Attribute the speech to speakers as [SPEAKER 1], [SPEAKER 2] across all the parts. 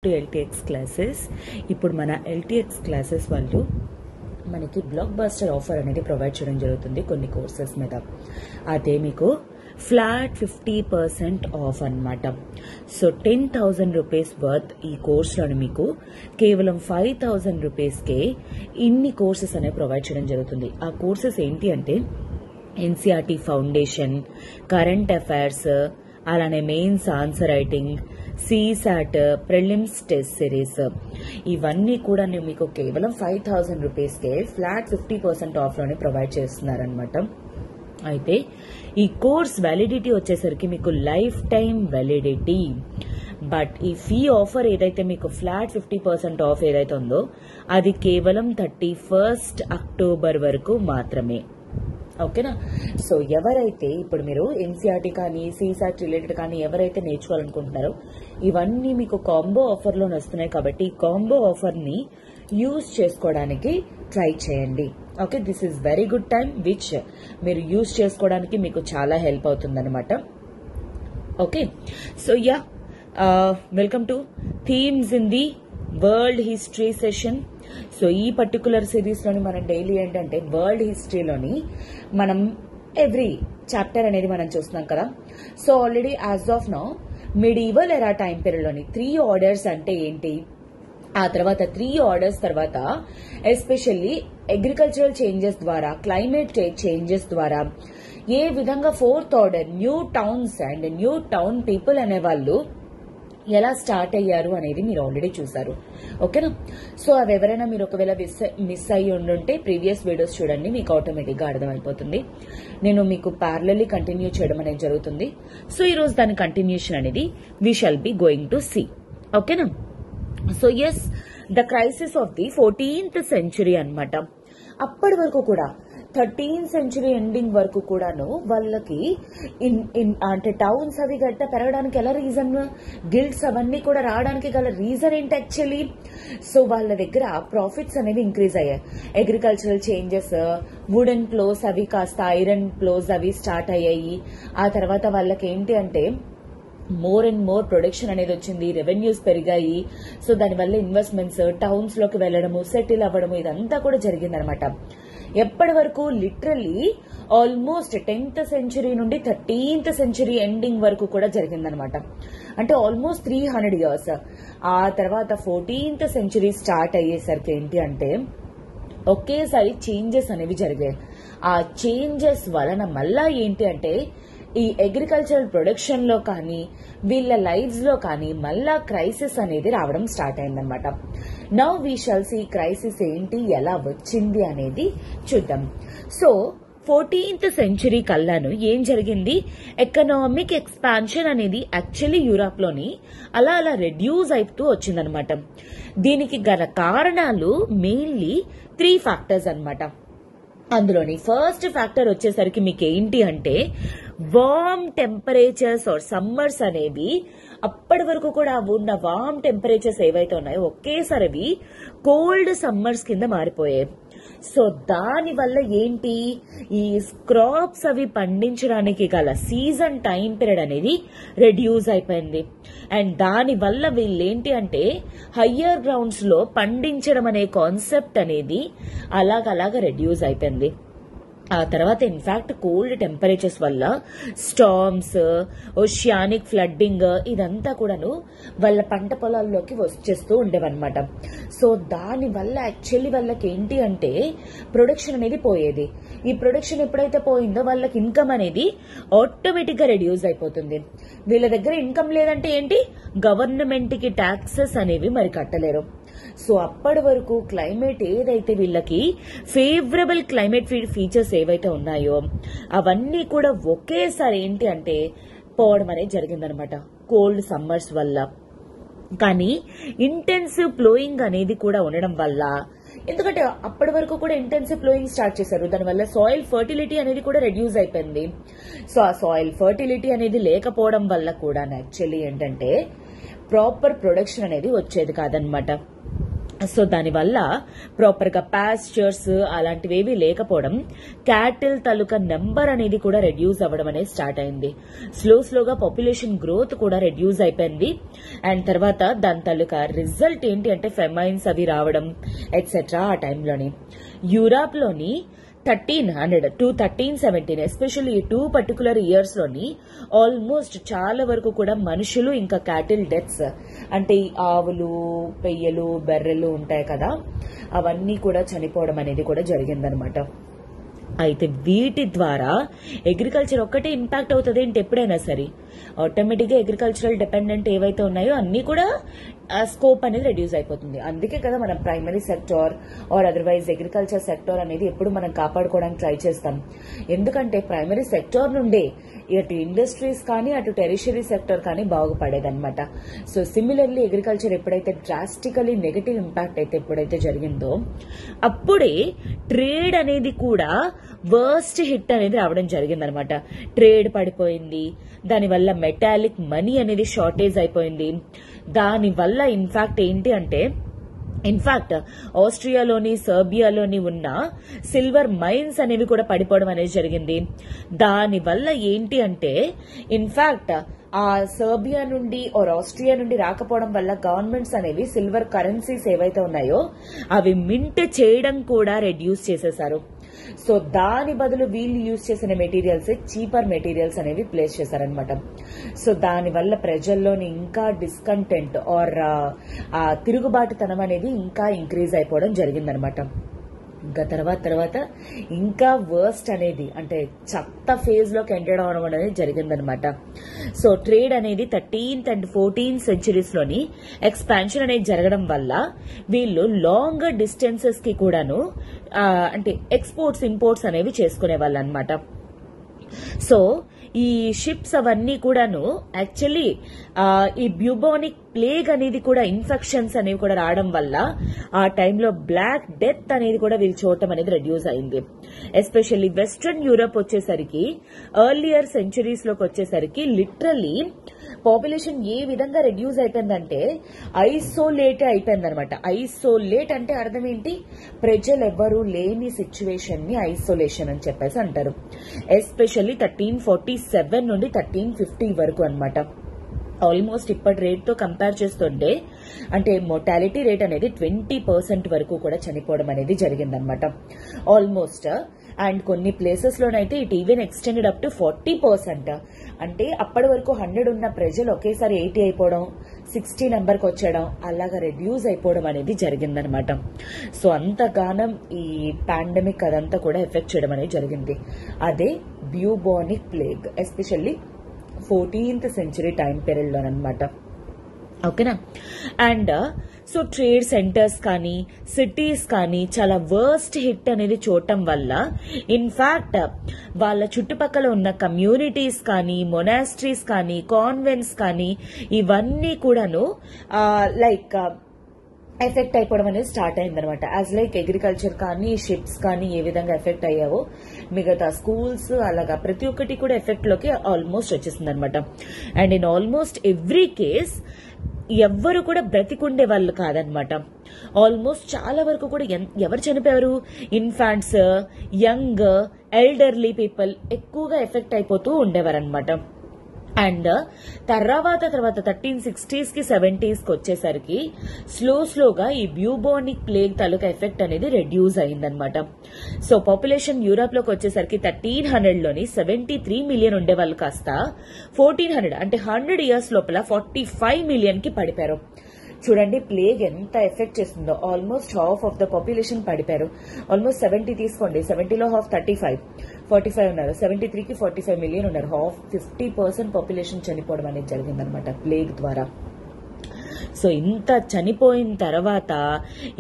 [SPEAKER 1] To LTX classes. ఇప్పుడు మన LTX classes వాళ్ళు మనకి బ్లాక్ బస్టర్ ఆఫర్ అనేది ప్రొవైడ్ చేయడం జరుగుతుంది కొన్ని కోర్సెస్ మీద. అదే మీకు ఫ్లాట్ 50% ఆఫ్ అన్నమాట. సో 10,000 రూపీస్ వర్త్ ఈ కోర్సులను మీకు కేవలం 5,000 రూపీస్కే ఇన్ని కోర్సెస్ అనేవి ప్రొవైడ్ చేయడం జరుగుతుంది. ఆ కోర్సెస్ ఏంటి అంటే ఎన్సీఆర్టీ ఫౌండేషన్, కరెంట్ అఫైర్స్, అలానే mains answer writing, CSAT, prelims test series, ఇవన్నీ కూడా మీకు కేవలం 5,000 రూపీస్కే ఫ్లాట్ 50% ఆఫ్ లోనే ప్రొవైడ్ చేస్తున్నారనమాట. అయితే ఈ కోర్స్ వ్యాలిడిటీ వచ్చేసరికి మీకు లైఫ్ టైం వ్యాలిడిటీ. బట్ ఈ ఫీ ఆఫర్ ఏదైతే మీకు ఫ్లాట్ 50% ఆఫ్ ఏదైతే ఉందో అది కేవలం 31 అక్టోబర్ వరకు మాత్రమే. ఓకేనా? సో ఎవరైతే ఇప్పుడు మీరు ఎన్సీఆర్టీ కానీ సీసాట్ రిలేటెడ్ కానీ ఎవరైతే నేర్చుకోవాలనుకుంటున్నారో ఇవన్నీ మీకు కాంబో ఆఫర్లో వస్తున్నాయి కాబట్టి ఈ కాంబో ఆఫర్ని యూజ్ చేసుకోవడానికి ట్రై చేయండి. Okay, this is very good time which మీరు యూజ్ చేసుకోవడానికి మీకు చాలా హెల్ప్ అవుతుంది అనమాట. Okay, so yeah, welcome to themes in the world history session. So ఈ పర్టికులర్ సిరీస్ లోని మనం డైలీ ఏంటంటే వరల్డ్ హిస్టరీలోని మనం ఎవ్రీ చాప్టర్ అనేది మనం చూస్తున్నాం కదా. So already as of now medieval ఎరా టైం పీరియడ్ లోని 3 ఆర్డర్స్ అంటే ఏంటి, ఆ తర్వాత 3 ఆర్డర్స్ తర్వాత ఎస్పెషల్లీ అగ్రికల్చరల్ చేంజెస్ ద్వారా, క్లైమేట్ చేంజెస్ ద్వారా ఏ విధంగా 4th order new towns and new town people అనేవాళ్ళు ఎలా స్టార్ట్ అయ్యారు అనేది మీరు ఆల్రెడీ చూసారు. ఓకేనా? సో అవి ఎవరైనా మీరు ఒకవేళ మిస్ అయ్యి ఉండుంటే ప్రీవియస్ వీడియోస్ చూడండి, మీకు ఆటోమేటిక్ గా అర్థమైపోతుంది. నేను మీకు ప్యారలల్లీ కంటిన్యూ చేయడం అనేది జరుగుతుంది. సో ఈ రోజు దాని కంటిన్యూషన్ అనేది we shall be going to see. ఓకేనా? So yes, the crisis of the 14th century అన్నమాట. అప్పటి వరకు కూడా 13th సెంచురీ ఎండింగ్ వరకు కూడాను వాళ్ళకి అంటే టౌన్స్ అవి గట్ట పెరగడానికి ఎలా రీజన్, గిల్డ్స్ అవన్నీ కూడా రావడానికి గల రీజన్ ఏంటి యాక్చువల్లీ? సో వాళ్ళ దగ్గర ప్రాఫిట్స్ అనేవి ఇంక్రీజ్ అయ్యాయి. అగ్రికల్చరల్ చేంజెస్, వుడెన్ ప్లోస్ అవి కాస్త ఐరన్ ప్లోస్ అవి స్టార్ట్ అయ్యాయి. ఆ తర్వాత వాళ్ళకి ఏంటి అంటే మోర్ అండ్ మోర్ ప్రొడక్షన్ అనేది వచ్చింది, రెవెన్యూస్ పెరిగాయి. సో దానివల్ల ఇన్వెస్ట్మెంట్స్ టౌన్స్ లోకి వెళ్లడము, సెటిల్ అవ్వడము, ఇదంతా కూడా జరిగిందనమాట. ఎప్పటి వరకు లిటరల్లీ ఆల్మోస్ట్ 10th సెంచురీ నుండి 13th సెంచురీ ఎండింగ్ వరకు కూడా జరిగిందనమాట. అంటే ఆల్మోస్ట్ 300 ఇయర్స్. ఆ తర్వాత 14th సెంచురీ స్టార్ట్ అయ్యేసరికి ఏంటి అంటే ఒకేసారి చేంజెస్ అనేవి జరిగాయి. ఆ చేంజెస్ వలన మళ్ళా ఏంటి అంటే ఈ అగ్రికల్చరల్ ప్రొడక్షన్ లో కానీ వీళ్ళ లైఫ్స్ లో కానీ మళ్ళా క్రైసిస్ అనేది రావడం స్టార్ట్ అయిందనమాట. Now we shall see crisis ఏంటి, ఎలా వచ్చింది అనేది చూద్దాం. సో 14th సెంచురీ కల్లాను ఏం జరిగింది, ఎకనామిక్ ఎక్స్పాన్షన్ అనేది యాక్చువల్లీ యూరోప్ లోని అలా అలా రెడ్యూస్ అవుతూ వచ్చిందనమాట. దీనికి గల కారణాలు మెయిన్లీ 3 ఫ్యాక్టర్స్ అన్నమాట. అందులోని ఫస్ట్ ఫ్యాక్టర్ వచ్చేసరికి మీకు ఏంటి అంటే వార్మ్ టెంపరేచర్స్ ఆర్ సమ్మర్స్ అనేవి అప్పటి వరకు కూడా ఉన్న వార్మ్ టెంపరేచర్స్ ఏవైతే ఉన్నాయో ఒకేసారి కోల్డ్ సమ్మర్స్ కింద మారిపోయాయి. సో దాని వల్ల ఏంటి, ఈ క్రాప్స్ అవి పండించడానికి గల సీజన్ టైం పీరియడ్ అనేది రెడ్యూస్ అయిపోయింది. అండ్ దాని వల్ల వీళ్ళేంటి అంటే హయ్యర్ గ్రౌండ్స్ లో పండించడం అనే కాన్సెప్ట్ అనేది అలాగ రెడ్యూస్ అయిపోయింది. ఆ తర్వాత ఇన్ఫాక్ట్ కోల్డ్ టెంపరేచర్స్ వల్ల స్టార్మ్స్, ఓషియానిక్ ఫ్లడ్డింగ్ ఇదంతా కూడాను వాళ్ళ పంట పొలాల్లోకి వచ్చేస్తూ ఉండేవన్నమాట. సో దాని వల్ల యాక్చువల్లీ వాళ్ళకి ఏంటి అంటే ప్రొడక్షన్ అనేది పోయేది. ఈ ప్రొడక్షన్ ఎప్పుడైతే పోయిందో వాళ్ళకి ఇన్కమ్ అనేది ఆటోమేటిక్ గా రెడ్యూస్ అయిపోతుంది. వీళ్ళ దగ్గర ఇన్కమ్ లేదంటే ఏంటి, గవర్నమెంట్ కి ట్యాక్సెస్ అనేవి మరి కట్టలేరు. సో అప్పటి వరకు క్లైమేట్ ఏదైతే వీళ్ళకి ఫేవరబుల్ క్లైమేట్ ఫీచర్స్ ఏవైతే ఉన్నాయో అవన్నీ కూడా ఒకేసారి ఏంటి అంటే పోవడం అనేది జరిగిందనమాట కోల్డ్ సమ్మర్స్ వల్ల. కానీ ఇంటెన్సివ్ ప్లోయింగ్ అనేది కూడా ఉండడం వల్ల, ఎందుకంటే అప్పటి వరకు కూడా ఇంటెన్సివ్ ప్లోయింగ్ స్టార్ట్ చేశారు, దానివల్ల సాయిల్ ఫర్టిలిటీ అనేది కూడా రెడ్యూస్ అయిపోయింది. సో ఆ సాయిల్ ఫర్టిలిటీ అనేది లేకపోవడం వల్ల కూడా యాక్చువల్లీ ఏంటంటే ప్రాపర్ ప్రొడక్షన్ అనేది వచ్చేది కాదనమాట. సో దానివల్ల ప్రాపర్ గా పాస్చర్స్ అలాంటివేవి లేకపోవడం, క్యాటిల్ తాలూకా నెంబర్ అనేది కూడా రెడ్యూస్ అవ్వడం అనేది స్టార్ట్ అయింది. స్లోగా పాపులేషన్ గ్రోత్ కూడా రెడ్యూస్ అయిపోయింది. అండ్ తర్వాత దాని తాలూకా రిజల్ట్ ఏంటి అంటే ఫెమైన్స్ అవి రావడం ఎట్సెట్రా. ఆ టైంలోని యూరోప్ లోని 1300 to 1317 ఎస్పెషల్లీ ఈ 2 పర్టికులర్ ఇయర్స్ లోని ఆల్మోస్ట్ చాలా వరకు కూడా మనుషులు ఇంకా క్యాటిల్ డెత్స్ అంటే ఈ ఆవులు, పెయ్యలు, బర్రెలు ఉంటాయి కదా, అవన్నీ కూడా చనిపోవడం అనేది కూడా జరిగిందనమాట. అయితే వీటి ద్వారా అగ్రికల్చర్ ఒక్కటే ఇంపాక్ట్ అవుతుంది ఏంటి ఎప్పుడైనా సరే, ఆటోమేటిక్ గా అగ్రికల్చరల్ డిపెండెంట్ ఏవైతే ఉన్నాయో అన్ని కూడా స్కోప్ అనేది రెడ్యూస్ అయిపోతుంది. అందుకే కదా మనం primary sector or otherwise agriculture sector అనేది ఎప్పుడు మనం కాపాడుకోవడానికి ట్రై చేస్తాం. ఎందుకంటే ప్రైమరీ సెక్టార్ నుండే ఇటు ఇండస్ట్రీస్ కానీ అటు టెరిషరీ సెక్టార్ కానీ బాగుపడేదన్నమాట. సో సిమిలర్లీ అగ్రికల్చర్ ఎప్పుడైతే డ్రాస్టికలీ నెగటివ్ ఇంపాక్ట్ అయితే ఎప్పుడైతే జరిగిందో అప్పుడే ట్రేడ్ అనేది కూడా వర్స్ట్ హిట్ అనేది రావడం జరిగిందనమాట. ట్రేడ్ పడిపోయింది, దానివల్ల మెటాలిక్ మనీ అనేది షార్టేజ్ అయిపోయింది. దానివల్ల ఇన్ఫాక్ట్ ఏంటి అంటే ఆస్ట్రియాలోని సర్బియాలోని ఉన్న సిల్వర్ మైన్స్ అనేవి కూడా పడిపోవడం అనేది జరిగింది. దానివల్ల ఏంటి అంటే ఇన్ఫాక్ట్ ఆ సర్బియా నుండి ఆర్ ఆస్ట్రియా నుండి రాకపోవడం వల్ల గవర్నమెంట్స్ అనేవి సిల్వర్ కరెన్సీస్ ఏవైతే ఉన్నాయో అవి మింట్ చేయడం కూడా రెడ్యూస్ చేసేశారు. సో దాని బదులు వీళ్ళు యూజ్ చేసిన మెటీరియల్స్ చీపర్ మెటీరియల్స్ అనేవి ప్లేస్ చేశారనమాట. సో దానివల్ల ప్రజల్లోని ఇంకా డిస్కంటెంట్ ఆర్ తిరుగుబాటుతనం అనేది ఇంకా ఇంక్రీజ్ అయిపోవడం జరిగిందనమాట. ఇంకా తర్వాత ఇంకా వర్స్ట్ అనేది అంటే చెత్త ఫేజ్ లోకి ఎంటర్ అవడం అనేది జరిగిందనమాట. సో ట్రేడ్ అనేది 13th and 14th centuries లోని ఎక్స్పాన్షన్ అనేది జరగడం వల్ల వీళ్ళు లాంగ్ డిస్టెన్సెస్ కి కూడాను అంటే ఎక్స్పోర్ట్స్ ఇంపోర్ట్స్ అనేవి చేసుకునే వాళ్ళు అనమాట. సో ఈ షిప్స్ అవన్నీ కూడాను యాక్చువల్లీ ఈ బ్యూబోనిక్ ప్లేగ్ అనేది కూడా ఇన్ఫెక్షన్స్ అనేవి కూడా రావడం వల్ల ఆ టైంలో బ్లాక్ డెత్ అనేది కూడా వీళ్ళు చూడటం అనేది రెడ్యూస్ అయింది. ఎస్పెషల్లీ వెస్ట్రన్ యూరోప్ వచ్చేసరికి ఎర్లియర్ సెంచురీస్ లోకి వచ్చేసరికి లిటరల్లీ పాపులేషన్ ఏ విధంగా రెడ్యూస్ అయిపోయిందంటే ఐసోలేట్ అయిపోయిందనమాట. ఐసోలేట్ అంటే అర్థం ఏంటి, ప్రజలు ఎవ్వరూ లేని సిచ్యువేషన్ ని ఐసోలేషన్ అని చెప్పేసి అంటారు. ఎస్పెషల్లీ 1347 నుండి 1350 వరకు అనమాట. ఆల్మోస్ట్ ఇప్పటి రేట్ తో కంపేర్ చేస్తుంటే అంటే మోర్టాలిటీ రేట్ అనేది 20% వరకు కూడా చనిపోవడం అనేది జరిగిందనమాట ఆల్మోస్ట్. అండ్ కొన్ని ప్లేసెస్ లోనైతే it even extended up to 40%. అంటే అప్పటి వరకు 100 ఉన్న ప్రజలు ఒకేసారి 80 అయిపోవడం, 60 నెంబర్కి వచ్చేయడం, అలాగా రెడ్యూస్ అయిపోవడం అనేది జరిగిందనమాట. సో అంతగానం ఈ పాండమిక్ అదంతా కూడా ఎఫెక్ట్ చేయడం అనేది జరిగింది. అదే bubonic plague especially 14th century time period లోనమాట. ఓకేనా. అండ్ సో ట్రేడ్ సెంటర్స్ కానీ సిటీస్ కానీ చాలా వర్స్ట్ హిట్ అనేది చూడటం వల్ల ఇన్ఫాక్ట్ వాళ్ళ చుట్టుపక్కల ఉన్న కమ్యూనిటీస్ కానీ మొనాస్ట్రీస్ కానీ కాన్వెంట్స్ కానీ ఇవన్నీ కూడాను లైక్ ఎఫెక్ట్ అయిపోవడం అనేది స్టార్ట్ అయిందనమాట. యాజ్ లైక్ అగ్రికల్చర్ కానీ షిప్స్ కానీ ఏ విధంగా ఎఫెక్ట్ అయ్యావో మిగతా స్కూల్స్ అలాగా ప్రతి ఒక్కటి కూడా ఎఫెక్ట్ లోకి ఆల్మోస్ట్ వచ్చేసింది అనమాట. And in almost every case ఎవ్వరు కూడా బ్రతికుండే వాళ్ళు కాదనమాట. ఆల్మోస్ట్ చాలా వరకు కూడా ఎవరు చనిపోయారు, ఇన్ఫాంట్స్, యంగ్, ఎల్డర్లీ పీపుల్ ఎక్కువగా ఎఫెక్ట్ అయిపోతూ ఉండేవారనమాట. అండ్ తర్వాత 1360s కి 70s కి వచ్చేసరికి స్లోగా ఈ బ్యూబోనిక్ ప్లేగ్ తాలూకా ఎఫెక్ట్ అనేది రెడ్యూస్ అయిందనమాట. సో పాపులేషన్ యూరోప్ లోకి వచ్చేసరికి 1300 లోని 73 మిలియన్ ఉండే వాళ్ళు కాస్త 1400 అంటే 100 years లోపల 45 మిలియన్ కి పడిపోయారు. చూడండి ప్లేగ్ ఎంత ఎఫెక్ట్ చేస్తుందో. Almost half of the population పడిపోయారు. ఆల్మోస్ట్ 70 తీసుకోండి, 70లో హాఫ్ 45 ఉన్నారు, 73కి 45 మిలియన్ ఉన్నారు. హాఫ్ 50% పాపులేషన్ చనిపోవడం అనేది జరిగిందనమాట ప్లేగ్ ద్వారా. సో ఇంత చనిపోయిన తర్వాత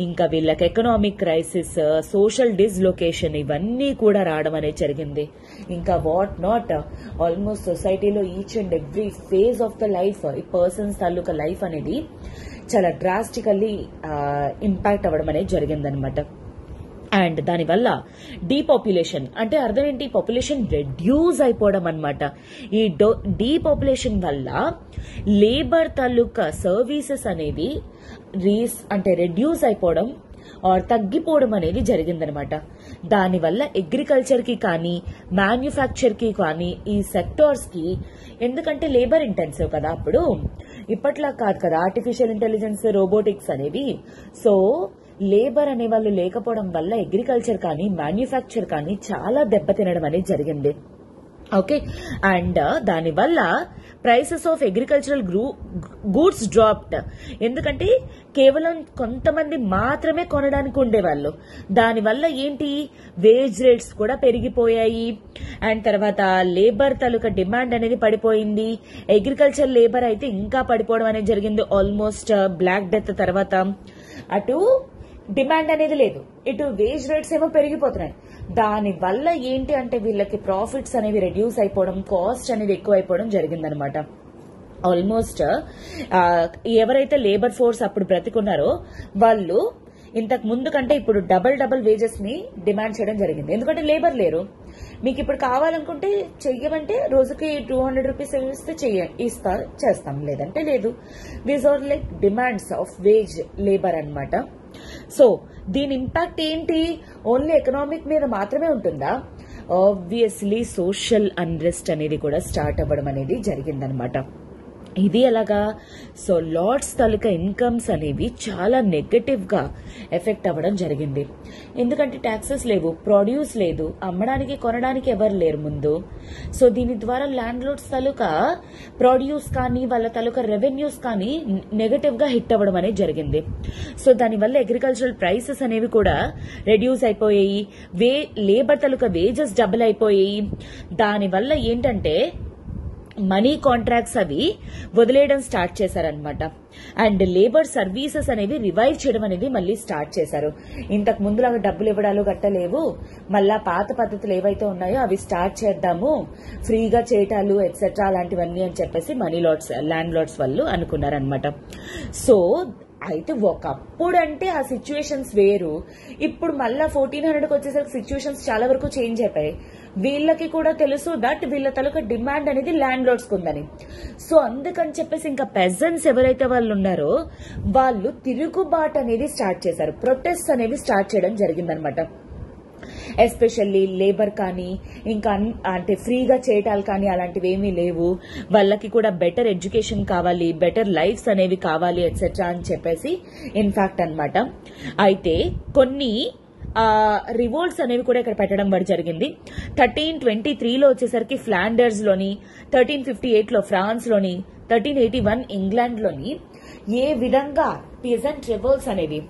[SPEAKER 1] ఇంకా వీళ్ళకి ఎకనామిక్ క్రైసిస్, సోషల్ డిస్లొకేషన్ ఇవన్నీ కూడా రావడం అనేది జరిగింది. ఇంకా వాట్ నాట్ ఆల్మోస్ట్ సొసైటీలో each and every phase of the life ఈ పర్సన్స్ తాలూకా లైఫ్ అనేది చాలా డ్రాస్టికల్లీ ఇంపాక్ట్ అవ్వడం అనేది జరిగిందనమాట. అండ్ దానివల్ల డీపాపులేషన్ అంటే అర్థం ఏంటి, పాపులేషన్ రెడ్యూస్ అయిపోవడం అనమాట. ఈ డీపాపులేషన్ వల్ల లేబర్ తాలూకా సర్వీసెస్ అనేవి రెడ్యూస్ అయిపోవడం ఆర్ తగ్గిపోవడం అనేది జరిగిందనమాట. దానివల్ల అగ్రికల్చర్ కి కానీ మ్యానుఫ్యాక్చర్ కి కానీ ఈ సెక్టార్స్ కి, ఎందుకంటే లేబర్ ఇంటెన్సివ్ కదా అప్పుడు, ఇప్పట్లా కాదు కదా ఆర్టిఫిషియల్ ఇంటెలిజెన్స్, రోబోటిక్స్ అనేవి. సో లేబర్ అనే వాళ్ళు లేకపోవడం వల్ల అగ్రికల్చర్ కానీ మ్యానుఫ్యాక్చర్ కానీ చాలా దెబ్బతినడం అనేది జరిగింది. ఓకే, అండ్ దానివల్ల prices of agricultural goods dropped. ఎందుకంటే కేవలం కొంతమంది మాత్రమే కొనడానికి ఉండేవాళ్ళు. దానివల్ల ఏంటి, వేజ్ రేట్స్ కూడా పెరిగిపోయాయి. అండ్ తర్వాత లేబర్ తాలూకా డిమాండ్ అనేది పడిపోయింది. అగ్రికల్చర్ లేబర్ అయితే ఇంకా పడిపోవడం అనేది జరిగింది. ఆల్మోస్ట్ బ్లాక్ డెత్ తర్వాత అటు డిమాండ్ అనేది లేదు, ఇటు వేజ్ రేట్స్ ఏమో పెరిగిపోతున్నాయి. దానివల్ల ఏంటి అంటే వీళ్ళకి ప్రాఫిట్స్ అనేవి రెడ్యూస్ అయిపోవడం, కాస్ట్ అనేది ఎక్కువ అయిపోవడం జరిగిందనమాట. ఆల్మోస్ట్ ఎవరైతే లేబర్ ఫోర్స్ అప్పుడు బ్రతికున్నారో వాళ్ళు ఇంతకు ముందు కంటే ఇప్పుడు డబల్ వేజెస్ ని డిమాండ్ చేయడం జరిగింది. ఎందుకంటే లేబర్ లేరు. మీకు ఇప్పుడు కావాలనుకుంటే చెయ్యమంటే రోజుకి 200 రూపీస్ చేస్తాం, లేదంటే లేదు. These are like demands of wage labour అన్నమాట. సో దీని ఇంపాక్ట్ ఏంటి, ఓన్లీ ఎకనామిక్ మీద మాత్రమే ఉంటుందా? ఆబ్వియస్లీ సోషల్ అన్రెస్ట్ అనేది కూడా స్టార్ట్ అవ్వడం అనేది జరిగిందనమాట. ఇది ఎలాగా, సో లాట్స్ తాలూకా ఇన్కమ్స్ అనేవి చాలా నెగటివ్ గా ఎఫెక్ట్ అవ్వడం జరిగింది. ఎందుకంటే ట్యాక్సెస్ లేవు, ప్రొడ్యూస్ లేదు, అమ్మడానికి కొనడానికి ఎవరు లేరు ముందు. సో దీని ద్వారా ల్యాండ్ లార్డ్స్ తాలూకా ప్రొడ్యూస్ కానీ వాళ్ళ తాలూకా రెవెన్యూస్ కానీ నెగటివ్ గా హిట్ అవ్వడం అనేది జరిగింది. సో దానివల్ల అగ్రికల్చరల్ ప్రైసెస్ అనేవి కూడా రెడ్యూస్ అయిపోయాయి. లేబర్ తాలూకా వేజెస్ డబుల్ అయిపోయాయి. దానివల్ల ఏంటంటే మనీ కాంట్రాక్ట్స్ అవి వదిలేయడం స్టార్ట్ చేశారనమాట. అండ్ లేబర్ సర్వీసెస్ అనేవి రివైవ్ చేయడం అనేది మళ్ళీ స్టార్ట్ చేశారు. ఇంతకు ముందులాగా డబ్బులు ఇవ్వడాలు గట్టలేవు, మళ్ళా పాత పద్ధతులు ఏవైతే ఉన్నాయో అవి స్టార్ట్ చేద్దాము, ఫ్రీగా చేయటాలు ఎట్సెట్రా అలాంటివన్నీ అని చెప్పేసి ల్యాండ్ లార్డ్స్ వాళ్ళు అనుకున్నారనమాట. సో అయితే ఒకప్పుడు అంటే ఆ సిచ్యువేషన్స్ వేరు, ఇప్పుడు మళ్ళా 1400కి వచ్చేసరికి సిచ్యువేషన్స్ చాలా వరకు చేంజ్ అయిపోయాయి. వీళ్ళకి కూడా తెలుసు దట్ వీళ్ళ తాలూకా డిమాండ్ అనేది ల్యాండ్ లార్డ్స్ కుందని. సో అందుకని చెప్పేసి ఇంకా పెజెంట్స్ ఎవరైతే వాళ్ళు ఉన్నారో వాళ్ళు తిరుగుబాటు అనేది స్టార్ట్ చేశారు, ప్రొటెస్ట్ అనేవి స్టార్ట్ చేయడం జరిగిందనమాట. ఎస్పెషల్లీ లేబర్ కానీ ఇంకా అంటే ఫ్రీగా చేయటాలు కానీ అలాంటివి ఏమీ లేవు, వాళ్ళకి కూడా బెటర్ ఎడ్యుకేషన్ కావాలి, బెటర్ లైఫ్స్ అనేవి కావాలి ఎట్సెట్రా అని చెప్పేసి ఇన్ఫాక్ట్ అన్నమాట. అయితే కొన్ని రివోల్ట్స్ అనేవి కూడా ఇక్కడ పెట్టడం కూడా జరిగింది. 1323లో వచ్చేసరికి ఫ్లాండర్స్ లోని, 1358లో ఫ్రాన్స్ లోని, 1381 ఇంగ్లాండ్ లోని ఏ విధంగా పీజెంట్ రివోల్ట్స్ అనేవి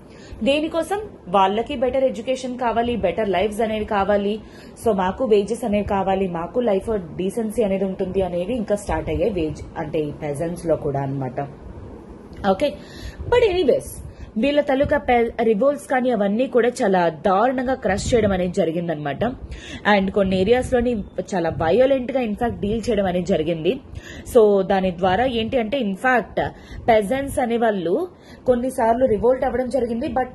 [SPEAKER 1] దేనికోసం, వాళ్ళకి బెటర్ ఎడ్యుకేషన్ కావాలి, బెటర్ లైఫ్స్ అనేవి కావాలి, సో మాకు వేజెస్ అనేవి కావాలి, మాకు లైఫ్ డీసెన్సీ అనేది ఉంటుంది అనేవి ఇంకా స్టార్ట్ అయ్యాయి వేజ్ అంటే ఈ పెజెంట్స్ లో కూడా అన్నమాట. ఓకే, బట్ ఎనీవేస్ వీళ్ళ తాలూకా రివోల్ట్స్ కానీ అవన్నీ కూడా చాలా దారుణంగా క్రష్ చేయడం అనేది జరిగిందనమాట. అండ్ కొన్ని ఏరియాస్ లోని చాలా వయోలెంట్ గా ఇన్ఫాక్ట్ డీల్ చేయడం అనేది జరిగింది. సో దాని ద్వారా ఏంటి అంటే ఇన్ఫాక్ట్ పెజెంట్స్ అనే వాళ్ళు కొన్నిసార్లు రివోల్ట్ అవ్వడం జరిగింది, బట్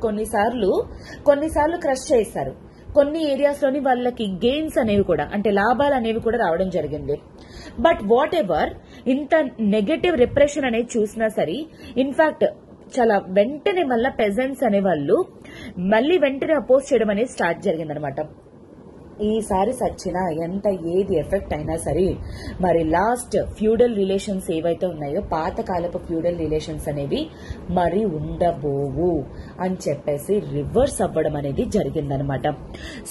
[SPEAKER 1] కొన్నిసార్లు క్రష్ చేస్తారు. కొన్ని ఏరియాస్ లోని వాళ్ళకి గెయిన్స్ అనేవి కూడా అంటే లాభాలు అనేవి కూడా రావడం జరిగింది. బట్ వాట్ ఎవర్ ఇంత నెగటివ్ రిప్రెషన్ అనేది చూసినా సరే ఇన్ఫాక్ట్ చాలా వెంటనే మళ్ళా పెజెంట్స్ అనేవాళ్ళు మళ్ళీ వెంటనే అపోజ్ చేయడం అనేది స్టార్ట్ జరిగిందనమాట. ఈసారి సచ్చినా ఎంత ఏది ఎఫెక్ట్ అయినా సరే మరి లాస్ట్ ఫ్యూడల్ రిలేషన్స్ ఏవైతే ఉన్నాయో పాతకాలపు ఫ్యూడల్ రిలేషన్స్ అనేవి మరి ఉండబోవు అని చెప్పేసి రివర్స్ అవ్వడం అనేది జరిగిందనమాట.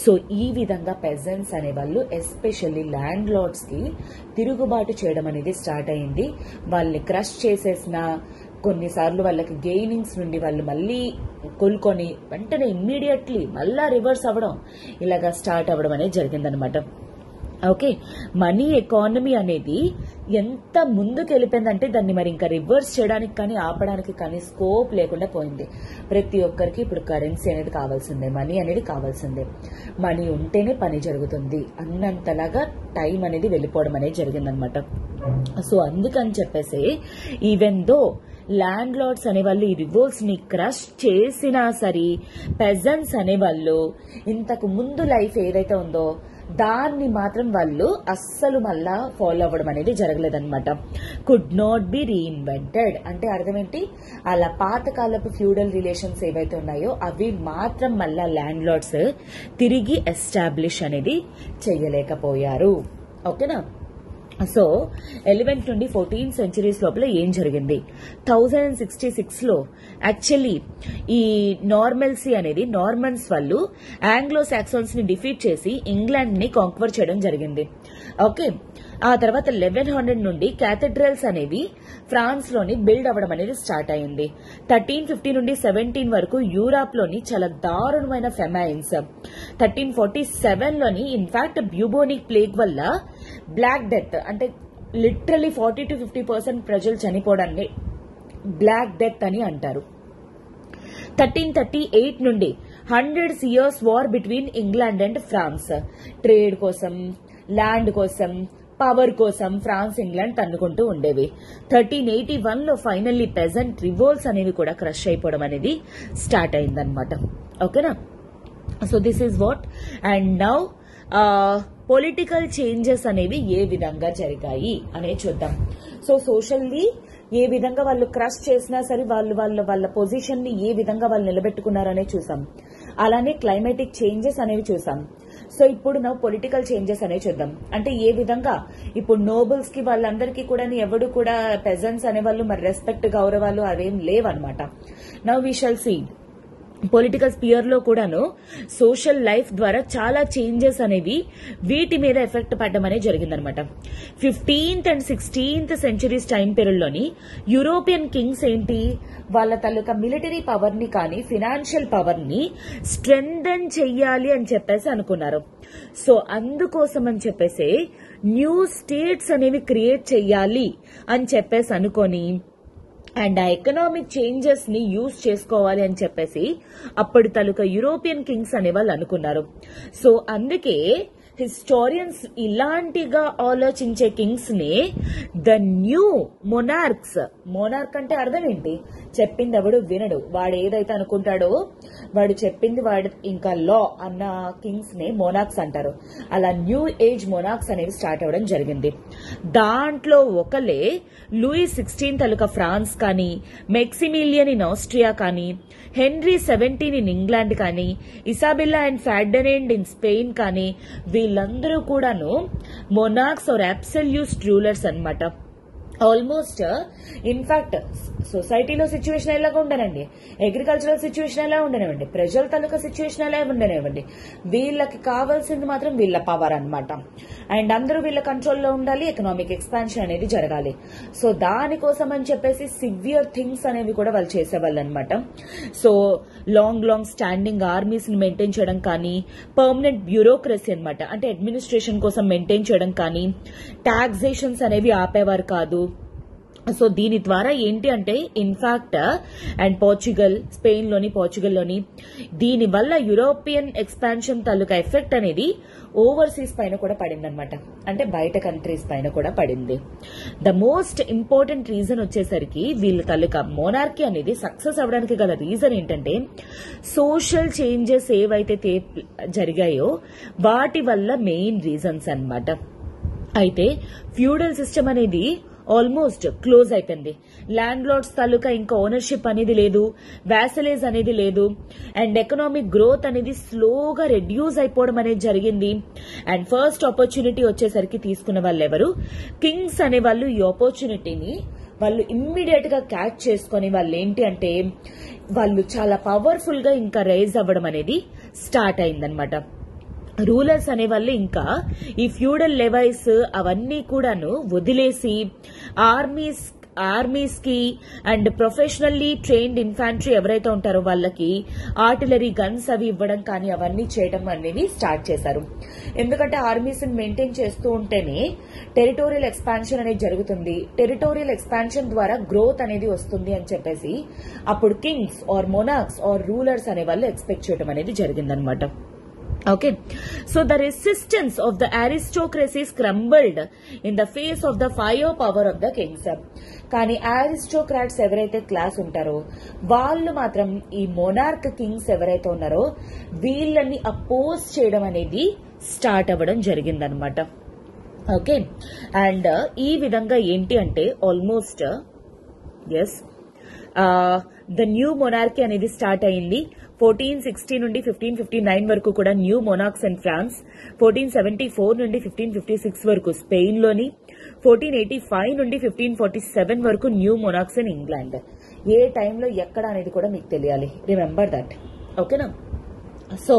[SPEAKER 1] సో ఈ విధంగా పెజెంట్స్ అనేవాళ్ళు ఎస్పెషల్లీ ల్యాండ్ లార్డ్స్ కి తిరుగుబాటు చేయడం అనేది స్టార్ట్ అయింది. వాళ్ళని క్రష్ చేసేసిన కొన్నిసార్లు వాళ్ళకి గెయినింగ్స్ నుండి వాళ్ళు మళ్ళీ కోలుకొని వెంటనే ఇమ్మీడియట్లీ మళ్ళా రివర్స్ అవ్వడం ఇలాగా స్టార్ట్ అవ్వడం అనేది జరిగిందనమాట. ఓకే, మనీ ఎకానమీ అనేది ఎంత ముందుకు వెళ్ళిపోయిందంటే దాన్ని మరి ఇంకా రివర్స్ చేయడానికి కానీ ఆపడానికి కానీ స్కోప్ లేకుండా పోయింది. ప్రతి ఒక్కరికి ఇప్పుడు కరెన్సీ అనేది కావాల్సిందే, మనీ అనేది కావాల్సిందే. మనీ ఉంటేనే పని జరుగుతుంది అన్నంతలాగా టైం అనేది వెళ్ళిపోవడం అనేది జరిగిందనమాట. సో అందుకని చెప్పేసి ఈవెన్ దో ల్యాండ్ లార్డ్స్ అనేవాళ్ళు ఈ రివోల్ట్స్ ని క్రష్ చేసినా సరే పెజెంట్స్ అనేవాళ్ళు ఇంతకు ముందు లైఫ్ ఏదైతే ఉందో దాన్ని మాత్రం వాళ్ళు అస్సలు మళ్ళా ఫాలో అవ్వడం అనేది జరగలేదన్నమాట. కుడ్ నాట్ బి రీఇన్వెంటెడ్ అంటే అర్థం ఏంటి, అలా పాతకాలపు ఫ్యూడల్ రిలేషన్స్ ఏవైతే ఉన్నాయో అవి మాత్రం మళ్ళా ల్యాండ్ లార్డ్స్ తిరిగి ఎస్టాబ్లిష్ అనేది చేయలేకపోయారు. ఓకేనా. సో 11th నుండి 14th సెంచరీస్ లోపల ఏం జరిగింది, 1066లో యాక్చువల్లీ ఈ నార్మల్సీ అనేది నార్మన్స్ వాళ్ళు ఆంగ్లో సాక్సన్స్ ని డిఫీట్ చేసి ఇంగ్లాండ్ ని కాంక్వర్ చేయడం జరిగింది. ఓకే, ఆ తర్వాత 1100 నుండి క్యాథడ్రల్స్ అనేవి ఫ్రాన్స్ లోని బిల్డ్ అవ్వడం అనేది స్టార్ట్ అయింది. 1350 నుండి 17 వరకు యూరోప్ లోని చాలా దారుణమైన ఫెమైన్స్. 1347లోని ఇన్ఫాక్ట్ బ్యూబోనిక్ ప్లేగ్ వల్ల బ్లాక్ డెత్ అంటే లిటరలీ 40 to 50% ప్రజలు చనిపోవడాన్ని బ్లాక్ డెత్ అని అంటారు. 1338 నుండి 100 years war between England and France. Trade కోసం, ల్యాండ్ కోసం, పవర్ కోసం ఫ్రాన్స్ ఇంగ్లాండ్ తన్నుకుంటూ ఉండేవి. 1381లో ఫైనల్లీ పెజెంట్ రివోల్ట్స్ అనేవి కూడా క్రష్ అయిపోవడం అనేది స్టార్ట్ అయిందనమాట. ఓకేనా. So this is what. And now political changes అనేవి ఏ విధంగా జరిగాయి అనేది చూద్దాం. సో సోషల్లీ ఏ విధంగా వాళ్ళు క్రష్ చేసినా సరే వాళ్ళ పొజిషన్ ని ఏ విధంగా వాళ్ళు నిలబెట్టుకున్నారనే చూసాం. అలానే క్లైమాటిక్ చేంజెస్ అనేవి చూసాం. సో ఇప్పుడు నా పొలిటికల్ చేంజెస్ అనేవి చూద్దాం. అంటే ఏ విధంగా ఇప్పుడు నోబుల్స్ కి వాళ్ళందరికీ కూడా ఎవడు కూడా పెజెంట్స్ అనే వాళ్ళు మరి రెస్పెక్ట్ గౌరవాలు అవేం లేవన్నమాట. Now we shall see political sphere లో కూడాను సోషల్ లైఫ్ ద్వారా చాలా చేంజెస్ అనేవి వీటి మీద ఎఫెక్ట్ పడడం అనేది జరిగిందనమాట. 15th and 16th centuries time period లోని యూరోపియన్ కింగ్స్ ఏంటి, వాళ్ళ తాలూకా మిలిటరీ పవర్ ని కానీ ఫినాన్షియల్ పవర్ ని స్ట్రెంథన్ చెయ్యాలి అని చెప్పేసి అనుకున్నారు. సో అందుకోసం అని చెప్పేసి న్యూ స్టేట్స్ అనేవి క్రియేట్ చెయ్యాలి అని చెప్పేసి అనుకొని అండ్ ఆ ఎకనామిక్ చేంజెస్ ని యూజ్ చేసుకోవాలి అని చెప్పేసి అప్పటి తాలూకా యూరోపియన్ కింగ్స్ అనే వాళ్ళు అనుకున్నారు. సో అందుకే హిస్టోరియన్స్ ఇలాంటిగా ఆలోచించే కింగ్స్ ని ద న్యూ మొనార్క్స్. మొనార్క్ అంటే అర్థం ఏంటి, చెప్పింది ఎవడు వినడు, వాడు ఏదైతే అనుకుంటాడో వాడు చెప్పింది వాడు ఇంకా లా అన్న కింగ్స్ ని మొనార్క్స్ అంటారు. అలా న్యూ ఏజ్ మొనార్క్స్ అనేవి స్టార్ట్ అవ్వడం జరిగింది. దాంట్లో ఒకలే లూయి 16 తాలూకా ఫ్రాన్స్ కానీ, మెక్సిమిలియన్ ఇన్ ఆస్ట్రియా కానీ, హెన్రీ 17 ఇన్ ఇంగ్లాండ్ కానీ, Isabella and Ferdinand in Spain కానీ వీళ్ళందరూ కూడాను మొనార్క్స్ ఆర్ అబ్సల్యూట్ రూలర్స్ అన్నమాట. ఆల్మోస్ట్ ఇన్ఫాక్ట్ సొసైటీలో సిచ్యువేషన్ ఎలాగా ఉండనండి, అగ్రికల్చరల్ సిచ్యువేషన్ ఎలా ఉండనివ్వండి, ప్రజల తాలూకా సిచ్యువేషన్ ఎలా ఉండనివ్వండి, వీళ్ళకి కావాల్సింది మాత్రం వీళ్ళ పవర్ అన్నమాట. అండ్ అందరూ వీళ్ళ కంట్రోల్లో ఉండాలి, ఎకనామిక్ ఎక్స్పాన్షన్ అనేది జరగాలి. సో దానికోసం అని చెప్పేసి సివియర్ థింగ్స్ అనేవి కూడా వాళ్ళు చేసేవాళ్ళు అనమాట. సో లాంగ్ స్టాండింగ్ ఆర్మీస్ ని మెయింటైన్ చేయడం కానీ, పర్మనెంట్ బ్యూరోక్రసీ అనమాట అంటే అడ్మినిస్ట్రేషన్ కోసం మెయింటైన్ చేయడం కానీ, టాక్సేషన్స్ అనేవి ఆపేవారు కాదు. సో దీని ద్వారా ఏంటి అంటే ఇన్ఫాక్ట్ అండ్ పోర్చుగల్లోని దీని వల్ల యూరోపియన్ ఎక్స్పాన్షన్ తాలూకా ఎఫెక్ట్ అనేది ఓవర్సీస్ పైన కూడా పడింది అనమాట, అంటే బయట కంట్రీస్ పైన కూడా పడింది. ద మోస్ట్ ఇంపార్టెంట్ రీజన్ వచ్చేసరికి వీళ్ళ తాలూకా మోనార్కీ అనేది సక్సెస్ అవడానికి గల రీజన్ ఏంటంటే సోషల్ చేంజెస్ ఏవైతే జరిగాయో వాటి వల్ల మెయిన్ రీజన్స్ అన్నమాట. అయితే ఫ్యూడల్ సిస్టమ్ అనేది ఆల్మోస్ట్ క్లోజ్ అయిపోయింది. ల్యాండ్ లార్డ్స్ తాలూకా ఇంకా ఓనర్షిప్ అనేది లేదు, వ్యాసలేజ్ అనేది లేదు, అండ్ ఎకనామిక్ గ్రోత్ అనేది స్లోగా రెడ్యూస్ అయిపోవడం అనేది జరిగింది. అండ్ ఫస్ట్ ఆపర్చునిటీ వచ్చేసరికి తీసుకున్న వాళ్ళు ఎవరు, కింగ్స్ అనే వాళ్ళు. ఈ ఆపర్చునిటీని వాళ్ళు ఇమ్మీడియట్ గా క్యాచ్ చేసుకుని వాళ్ళు ఏంటి అంటే వాళ్ళు చాలా పవర్ఫుల్ గా ఇంకా రైజ్ అవ్వడం అనేది స్టార్ట్ అయిందనమాట. రూలర్స్ అనేవాళ్ళు ఇంకా ఈ ఫ్యూడల్ లెవైస్ అవన్నీ కూడాను వదిలేసి ఆర్మీస్ ఆర్మీస్ కి అండ్ ప్రొఫెషనల్లీ ట్రైన్డ్ ఇన్ఫాంట్రీ ఎవరైతే ఉంటారో వాళ్ళకి ఆర్టిలరీ గన్స్ అవి ఇవ్వడం కానీ అవన్నీ చేయడం అనేవి స్టార్ట్ చేశారు. ఎందుకంటే ఆర్మీస్ ని మెయింటైన్ చేస్తూ ఉంటేనే టెరిటోరియల్ ఎక్స్పాన్షన్ అనేది జరుగుతుంది. టెరిటోరియల్ ఎక్స్పాన్షన్ ద్వారా గ్రోత్ అనేది వస్తుంది అని చెప్పేసి అప్పుడు కింగ్స్ ఆర్ మొనార్క్స్ ఆర్ రూలర్స్ అనే వాళ్ళు ఎక్స్పెక్ట్ చేయడం అనేది జరిగిందనమాట. Okay, so the resistance of the aristocracies crumbled in the face of the firepower of the kings. కానీ అరిస్టోక్రాట్స్ ఎవరైతే క్లాస్ ఉంటారో వాళ్ళు మాత్రం ఈ మొనార్క్ కింగ్స్ ఎవరైతే ఉన్నారో వీళ్ళని అపోజ్ చేయడం అనేది స్టార్ట్ అవ్వడం జరిగిందనమాట. ఓకే, అండ్ ఈ విధంగా ఏంటి అంటే ఆల్మోస్ట్ ద న్యూ మొనార్కీ అనేది స్టార్ట్ అయింది. 1460 నుండి 1559 వరకు కూడా న్యూ మొనార్క్స్ ఇన్ ఫ్రాన్స్, 1474 నుండి 1556 వరకు స్పెయిన్ లోని, 1485 నుండి 1547 వరకు న్యూ మొనార్క్స్ ఇన్ ఇంగ్లాండ్. ఏ టైంలో ఎక్కడ అనేది కూడా మీకు తెలియాలి, రిమెంబర్ దట్. ఓకేనా? సో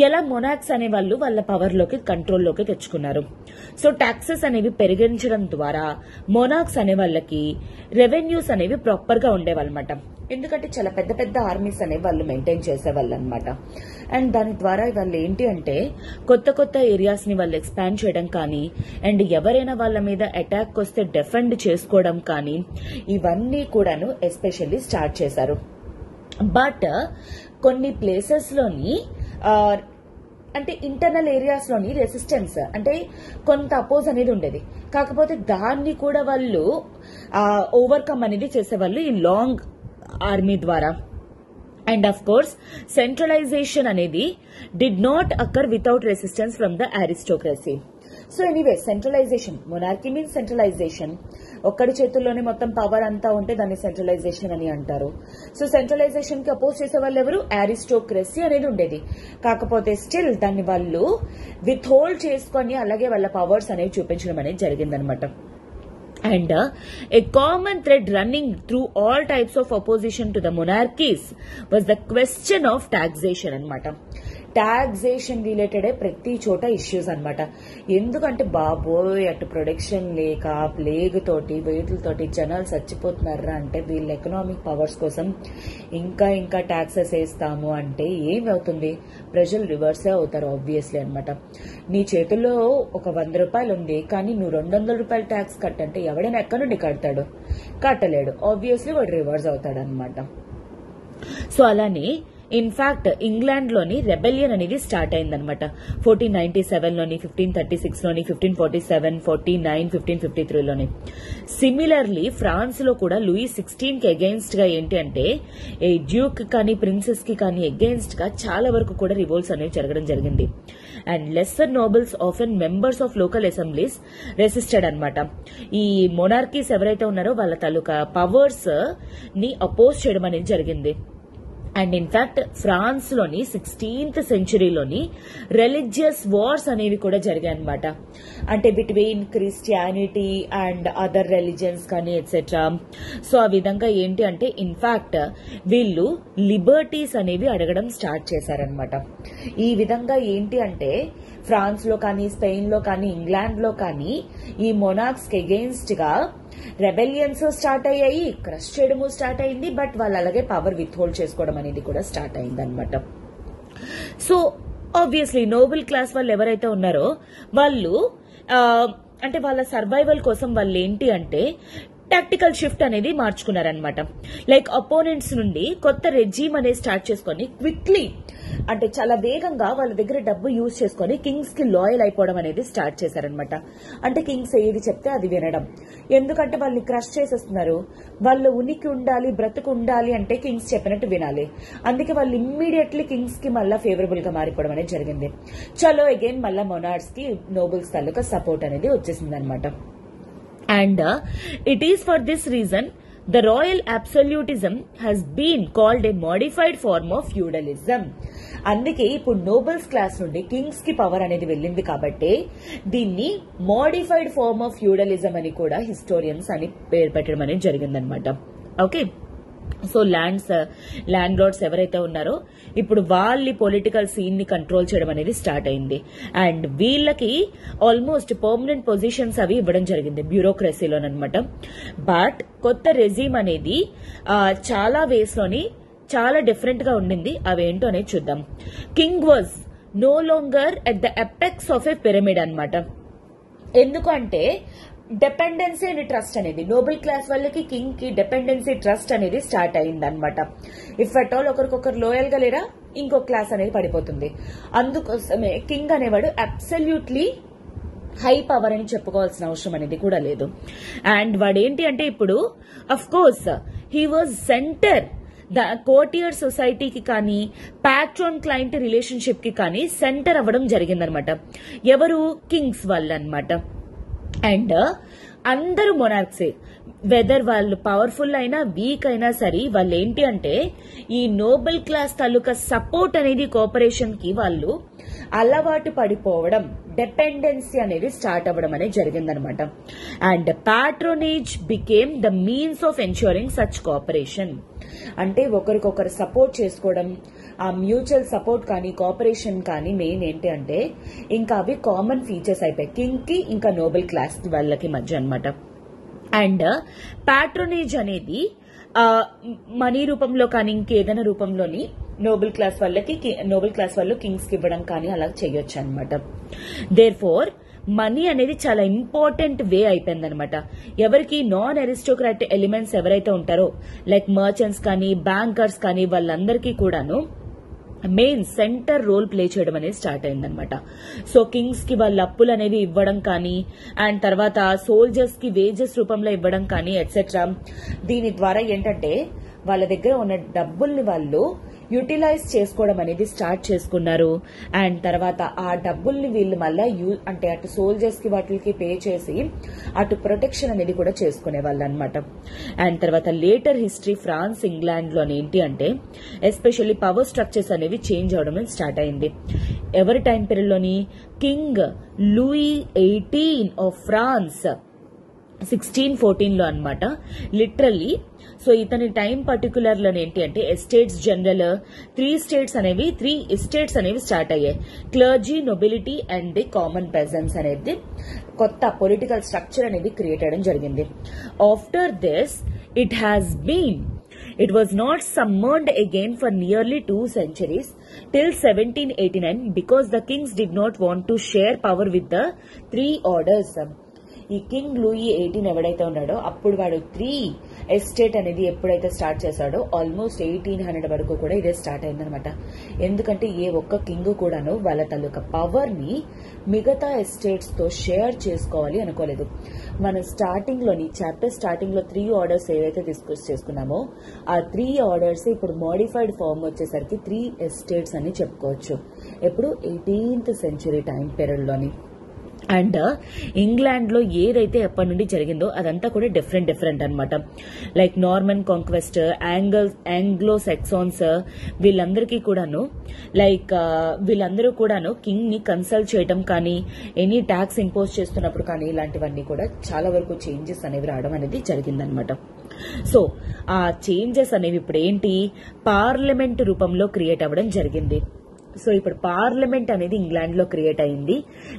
[SPEAKER 1] ఎలా మొనార్క్స్ అనే వాళ్ళు వాళ్ళ పవర్ లోకి కంట్రోల్లోకి తెచ్చుకున్నారు. సో టాక్సెస్ అనేవి పెరిగించడం ద్వారా మొనార్క్స్ అనే వాళ్ళకి రెవెన్యూస్ అనేవి ప్రాపర్ గా ఉండేవాళ్ళమాట. ఎందుకంటే చాలా పెద్ద పెద్ద ఆర్మీస్ అనేవి వాళ్ళు మెయింటైన్ చేసేవాళ్ళు అనమాట. అండ్ దాని ద్వారా వాళ్ళు ఏంటి అంటే కొత్త కొత్త ఏరియాస్ ని వాళ్ళు ఎక్స్పాండ్ చేయడం కానీ అండ్ ఎవరైనా వాళ్ళ మీద అటాక్ వస్తే డిఫెండ్ చేసుకోవడం కానీ ఇవన్నీ కూడాను ఎస్పెషల్లీ స్టార్ట్ చేశారు. బట్ కొన్ని ప్లేసెస్ లోని అంటే ఇంటర్నల్ ఏరియాస్ లోని రెసిస్టెన్స్ అంటే కొంత అపోజ్ అనేది ఉండేది. కాకపోతే దాన్ని కూడా వాళ్ళు ఓవర్కమ్ అనేది చేసేవాళ్ళు ఈ లాంగ్ ఆర్మీ ద్వారా. అండ్ అఫ్ కోర్స్ సెంట్రలైజేషన్ అనేది did not అక్కర్ without resistance from the aristocracy. So anyway centralisation, monarchy means centralisation. ఒక్కడి చేతుల్లోనే మొత్తం పవర్ అంతా ఉంటే దాన్ని సెంట్రలైజేషన్ అని అంటారు. సో సెంట్రలైజేషన్ కి అపోజ్ చేసే వాళ్ళు ఎవరు? అరిస్టోక్రసీ అనేది ఉండేది. కాకపోతే స్టిల్ దాన్ని వాళ్ళు విత్ హోల్డ్ చేసుకొని అలాగే వాళ్ళ పవర్స్ అనేవి చూపించడం అనేది జరిగిందనమాట. And a common thread running through all types of opposition to the monarchies was the question of taxation అన్నమాట. టాక్సేషన్ రిలేటెడ్ ప్రతి చోట ఇష్యూస్ అనమాట. ఎందుకంటే బాబోయ్ అటు ప్రొడక్షన్ లేక ప్లేగ్ తోటి వేటులతోటి జనాలు చచ్చిపోతున్నారా అంటే వీళ్ళ ఎకనామిక్ పవర్స్ కోసం ఇంకా ఇంకా ట్యాక్సెస్ వేస్తాము అంటే ఏమవుతుంది? ప్రజలు రివర్సే అవుతారు ఆబ్వియస్లీ అనమాట. నీ చేతుల్లో ఒక 100 రూపాయలు ఉంది కానీ నువ్వు 200 రూపాయలు ట్యాక్స్ కట్టంటే ఎవడైనా ఎక్కడి నుండి కడతాడు? కట్టలేడు. ఆబ్వియస్లీ వాడు రివర్స్ అవుతాడు అనమాట. సో అలానే ఇన్ఫాక్ట్ ఇంగ్లాండ్ లోని రెబెలియన్ అనేది స్టార్ట్ అయిందనమాట. 1497 లోని, 1536 లోని, 1547, 49, 1553 లోని. సిమిలర్లీ ఫ్రాన్స్ లో కూడా లూయి 16 కి అగెయిన్స్ట్ గా ఏంటి అంటే ఈ డ్యూక్ కానీ ప్రిన్సెస్ కి కానీ అగెయిన్స్ట్ గా చాలా వరకు కూడా రివోల్ట్స్ అనేవి జరగడం జరిగింది. And lesser nobles often members of local assemblies resisted అనమాట. ఈ మొనార్కీస్ ఎవరైతే ఉన్నారో వాళ్ళ తాలూకా పవర్స్ ని అపోజ్ చేయడం అనేది జరిగింది. అండ్ ఇన్ఫాక్ట్ ఫ్రాన్స్ లోని 16th సెంచురీలోని రిలీజియస్ వార్స్ అనేవి కూడా జరిగాయి అనమాట. అంటే between Christianity and other religions కానీ ఎట్సెట్రా. సో ఆ విధంగా ఏంటి అంటే ఇన్ఫాక్ట్ వీళ్ళు లిబర్టీస్ అనేవి అడగడం స్టార్ట్ చేశారనమాట. ఈ విధంగా ఏంటి అంటే ఫ్రాన్స్ లో కానీ, స్పెయిన్ లో కానీ, ఇంగ్లాండ్ లో కానీ ఈ మొనార్క్స్ కి అగెయిన్స్ట్ గా రెబెలియన్స్ స్టార్ట్ అయ్యాయి, క్రష్ చేయడము స్టార్ట్ అయింది. బట్ వాళ్ళు అలాగే పవర్ విత్ హోల్డ్ చేసుకోవడం అనేది కూడా స్టార్ట్ అయింది అనమాట. సో ఆబ్వియస్లీ నోబెల్ క్లాస్ వాళ్ళు ఎవరైతే ఉన్నారో వాళ్ళు అంటే వాళ్ళ సర్వైవల్ కోసం వాళ్ళు ఏంటి అంటే టాక్టికల్ షిఫ్ట్ అనేది మార్చుకున్నారనమాట. లైక్ అపోనెంట్స్ నుండి కొత్త రెజీమ్ అనేది స్టార్ట్ చేసుకొని క్విక్లీ అంటే చాలా వేగంగా వాళ్ళ దగ్గర డబ్బు యూజ్ చేసుకొని కింగ్స్ కి లాయల్ అయిపోవడం అనేది స్టార్ట్ చేశారనమాట. అంటే కింగ్స్ ఏది చెప్తే అది వినడం. ఎందుకంటే వాళ్ళని క్రష్ చేసేస్తున్నారు. వాళ్ళ ఉనికి ఉండాలి, బ్రతుకు ఉండాలి అంటే కింగ్స్ చెప్పినట్టు వినాలి. అందుకే వాళ్ళు ఇమ్మీడియట్లీ కింగ్స్ కి మళ్ళా ఫేవరబుల్ గా మారిపోవడం అనేది జరిగింది. చలో అగైన్ మళ్ళా మొనార్క్స్ కి నోబెల్స్ తాలూకా సపోర్ట్ అనేది వచ్చేసింది అనమాట. And it is for this reason the royal absolutism has been called a modified form of feudalism. అందుకే ఇప్పుడు నోబెల్స్ క్లాస్ నుండి కింగ్స్ కి పవర్ అనేది వెళ్ళింది కాబట్టి దీన్ని మోడిఫైడ్ ఫార్మ్ ఆఫ్ ఫ్యూడలిజం అని కూడా హిస్టోరియన్స్ అని పేరు పెట్టడం అనేది జరిగిందనమాట. ఓకే, సో ల్యాండ్ లార్డ్స్ ఎవరైతే ఉన్నారో ఇప్పుడు వాళ్ళ పొలిటికల్ సీన్ ని కంట్రోల్ చేయడం అనేది స్టార్ట్ అయింది. అండ్ వీళ్ళకి ఆల్మోస్ట్ పర్మనెంట్ పొజిషన్స్ అవి ఇవ్వడం జరిగింది బ్యూరోక్రసీలోనమాట. బట్ కొత్త రెజీమ్ అనేది చాలా వేస్ లోని చాలా డిఫరెంట్ గా ఉండింది. అవేంటో అనేది చూద్దాం. King was no longer at the apex of a pyramid అన్నమాట. ఎందుకంటే డిపెండెన్సీ అండ్ ట్రస్ట్ అనేది నోబెల్ క్లాస్ వాళ్ళకి కింగ్ కి డిపెండెన్సీ ట్రస్ట్ అనేది స్టార్ట్ అయింది అనమాట. ఇఫ్ అట్ ఆల్ ఒకరికొకరు లోయల్ గా లేరా ఇంకో క్లాస్ అనేది పడిపోతుంది. అందుకోసమే కింగ్ అనేవాడు అబ్సల్యూట్లీ హై పవర్ అని చెప్పుకోవాల్సిన అవసరం అనేది కూడా లేదు. అండ్ వాడేంటి అంటే ఇప్పుడు of course he was centre the కోటియర్ సొసైటీకి కానీ ప్యాట్రోన్ క్లయింట్ రిలేషన్షిప్ కి కానీ సెంటర్ అవ్వడం జరిగిందనమాట. ఎవరు? కింగ్స్ వాళ్ళు అనమాట. అండ్ అందరూ మొనార్క్సే, వెదర్ వాళ్ళు పవర్ఫుల్ అయినా వీక్ అయినా సరే వాళ్ళు ఏంటి అంటే ఈ నోబెల్ క్లాస్ తాలూకా సపోర్ట్ అనేది కోఆపరేషన్ కి వాళ్ళు అలవాటు పడిపోవడం, డిపెండెన్సీ అనేది స్టార్ట్ అవ్వడం అనేది జరిగిందనమాట. And patronage became the means of ensuring such cooperation. అంటే ఒకరికొకరు సపోర్ట్ చేసుకోవడం, ఆ మ్యూచువల్ సపోర్ట్ కానీ కోఆపరేషన్ కానీ మెయిన్ ఏంటి అంటే ఇంకా అవి కామన్ ఫీచర్స్ అయిపోయాయి కింగ్ కి ఇంకా నోబెల్ క్లాస్ వాళ్ళకి మధ్య అనమాట. అండ్ పాట్రోనేజ్ అనేది మనీ రూపంలో కానీ ఇంకేదైనా రూపంలోని నోబెల్ క్లాస్ వాళ్ళు కింగ్స్ కి ఇవ్వడం కానీ అలా చేయొచ్చు అనమాట. దేర్ ఫోర్ మనీ అనేది చాలా ఇంపార్టెంట్ వే అయిపోయింది అనమాట. ఎవరికి నాన్ అరిస్టోక్రాట్ ఎలిమెంట్స్ ఎవరైతే ఉంటారో లైక్ మర్చెంట్స్ కానీ బ్యాంకర్స్ కానీ వాళ్ళందరికీ కూడాను మెయిన్ సెంటర్ రోల్ ప్లే చేయడం అనేది స్టార్ట్ అయిందనమాట. సో కింగ్స్ కి వాళ్ళ అప్పులు అనేవి ఇవ్వడం కానీ అండ్ తర్వాత సోల్జర్స్ కి వేజెస్ రూపంలో ఇవ్వడం కానీ ఎట్సెట్రా. దీని ద్వారా ఏంటంటే వాళ్ళ దగ్గర ఉన్న డబ్బుల్ని వాళ్ళు యూటిలైజ్ చేసుకోవడం అనేది స్టార్ట్ చేసుకున్నారు. అండ్ తర్వాత ఆ డబ్బుల్ని వీళ్ళు మళ్ళా అంటే అటు సోల్జర్స్ కి వాటికి పే చేసి అటు ప్రొటెక్షన్ అనేది కూడా చేసుకునే వాళ్ళు అనమాట. అండ్ తర్వాత లేటర్ హిస్టరీ ఫ్రాన్స్ ఇంగ్లాండ్ లో ఏంటి అంటే ఎస్పెషల్లీ పవర్ స్ట్రక్చర్స్ అనేవి చేంజ్ అవడం స్టార్ట్ అయింది. ఎవరి టైం పీరియడ్ లోని? కింగ్ లూయి 18 ఆఫ్ ఫ్రాన్స్ 1614 లో అనమాట లిటరల్లీ. సో ఇతని టైం పర్టికులర్ లో ఏంటి అంటే ఎస్టేట్స్ జనరల్ 3 ఎస్టేట్స్ అనేవి స్టార్ట్ అయ్యాయి. Clergy, nobility and the common pageants అనేది కొత్త పొలిటికల్ స్ట్రక్చర్ అనేది క్రియేట్ అవడం జరిగింది. After this it was not summoned again for nearly 2 centuries till 1789 because the kings did not want to share power with the 3 orders. ఈ king Louis 18 ఎవడైతే ఉన్నాడో అప్పుడు వాడు 3 ఎస్టేట్ అనేది ఎప్పుడైతే స్టార్ట్ చేశాడో ఆల్మోస్ట్ 1800 వరకు కూడా ఇదే స్టార్ట్ అయిందనమాట. ఎందుకంటే ఏ ఒక్క కింగ్ కూడాను వాళ్ళ తాలూకా పవర్ ని మిగతా ఎస్టేట్స్ తో షేర్ చేసుకోవాలి అనుకోలేదు. మనం చాప్టర్ స్టార్టింగ్ లో 3 ఆర్డర్స్ ఏవైతే డిస్కస్ చేసుకున్నామో ఆ 3 ఆర్డర్స్ ఇప్పుడు మోడిఫైడ్ ఫార్మ్ వచ్చేసరికి 3 ఎస్టేట్స్ అని చెప్పుకోవచ్చు. ఎప్పుడు 18th సెంచరీ టైం పీరియడ్ లోని. అండ్ ఇంగ్లాండ్ లో ఏదైతే ఎప్పటి నుండి జరిగిందో అదంతా కూడా డిఫరెంట్ అనమాట. లైక్ నార్మన్ కాంక్వెస్ట్, ఆంగ్లో సెక్సాన్స్ వీళ్ళందరికీ కూడాను వీళ్ళందరూ కూడాను కింగ్ ని కన్సల్ట్ చేయడం కానీ ఎనీ ట్యాక్స్ ఇంపోజ్ చేస్తున్నప్పుడు కానీ ఇలాంటివన్నీ కూడా చాలా వరకు చేంజెస్ అనేవి రావడం అనేది జరిగిందనమాట. సో ఆ చేంజెస్ అనేవి ఇప్పుడు ఏంటి పార్లమెంట్ రూపంలో క్రియేట్ అవ్వడం జరిగింది. సో ఇప్పుడు పార్లమెంట్ అనేది ఇంగ్లాండ్ లో క్రియేట్ అయింది.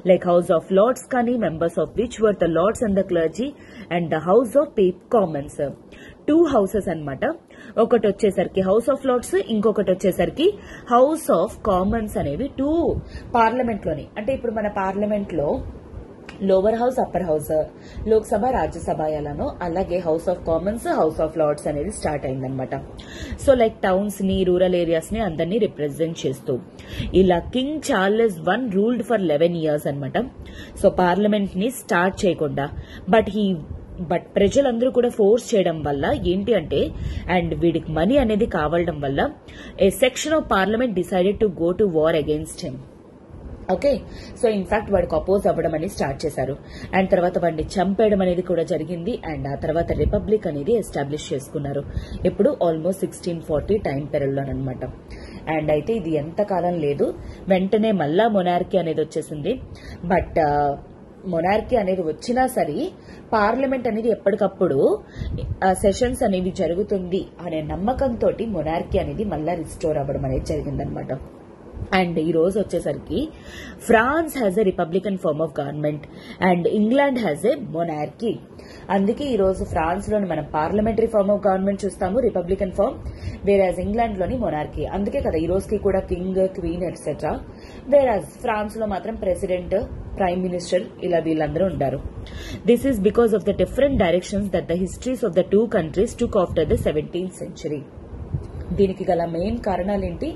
[SPEAKER 1] లైక్ హౌస్ ఆఫ్ లార్డ్స్ కానీ members of which were the lords and the clergy and the House of Commons. 2 houses అనమాట. ఒకటి వచ్చేసరికి హౌస్ ఆఫ్ లార్డ్స్, ఇంకొకటి వచ్చేసరికి హౌస్ ఆఫ్ కామన్స్ అనేవి 2 పార్లమెంట్ లోని. అంటే ఇప్పుడు మన పార్లమెంట్ లో lower house, upper house, Lok Sabha, Rajya Sabha ఎలానో అలాగే House of Commons, House of Lords అనేది స్టార్ట్ అయిందనమాట. సో లైక్ టౌన్స్ ని, రూరల్ ఏరియాస్ ని అందరినీ రిప్రజెంట్ చేస్తూ ఇలా king Charles I ruled for 11 years అనమాట. సో పార్లమెంట్ ని స్టార్ట్ చేయకుండా బట్ ప్రజలందరూ కూడా ఫోర్స్ చేయడం వల్ల ఏంటి అంటే అండ్ వీడికి మనీ అనేది కావడం వల్ల a section of parliament decided to go to war against him. Okay, so in fact వాడికి అపోజ్ అవ్వడం అనేది స్టార్ట్ చేశారు. అండ్ తర్వాత వాడిని చంపేయడం అనేది కూడా జరిగింది. అండ్ ఆ తర్వాత రిపబ్లిక్ అనేది ఎస్టాబ్లిష్ చేసుకున్నారు. ఇప్పుడు ఆల్మోస్ట్ 1640 టైం పీరియడ్ లోనమాట. అండ్ అయితే ఇది ఎంతకాలం లేదు, వెంటనే మళ్ళా మొనార్కీ అనేది వచ్చేసింది. బట్ మొనార్కీ అనేది వచ్చినా సరే పార్లమెంట్ అనేది ఎప్పటికప్పుడు సెషన్స్ అనేవి జరుగుతుంది అనే నమ్మకంతో మొనార్కీ అనేది మళ్ళా రిస్టోర్ అవ్వడం అనేది జరిగిందనమాట. అండ్ ఈ రోజు వచ్చేసరికి France has a republican form of government and England has a monarchy. అందుకే ఈ రోజు ఫ్రాన్స్ లోని మనం పార్లమెంటరీ ఫార్మ్ ఆఫ్ గవర్నమెంట్ చూస్తాము, రిపబ్లికన్ ఫార్మ్, వేరాజ్ ఇంగ్లాండ్ లోని మొనార్కీ. అందుకే కదా ఈ రోజుకి కూడా king, queen etcetera. Whereas France లో మాత్రం ప్రెసిడెంట్, ప్రైమ్ మినిస్టర్ ఇలా వీళ్ళందరూ ఉంటారు. This is because of the different directions that the histories of the two countries took after the 17th century. దీనికి గల మెయిన్ కారణాలేంటి?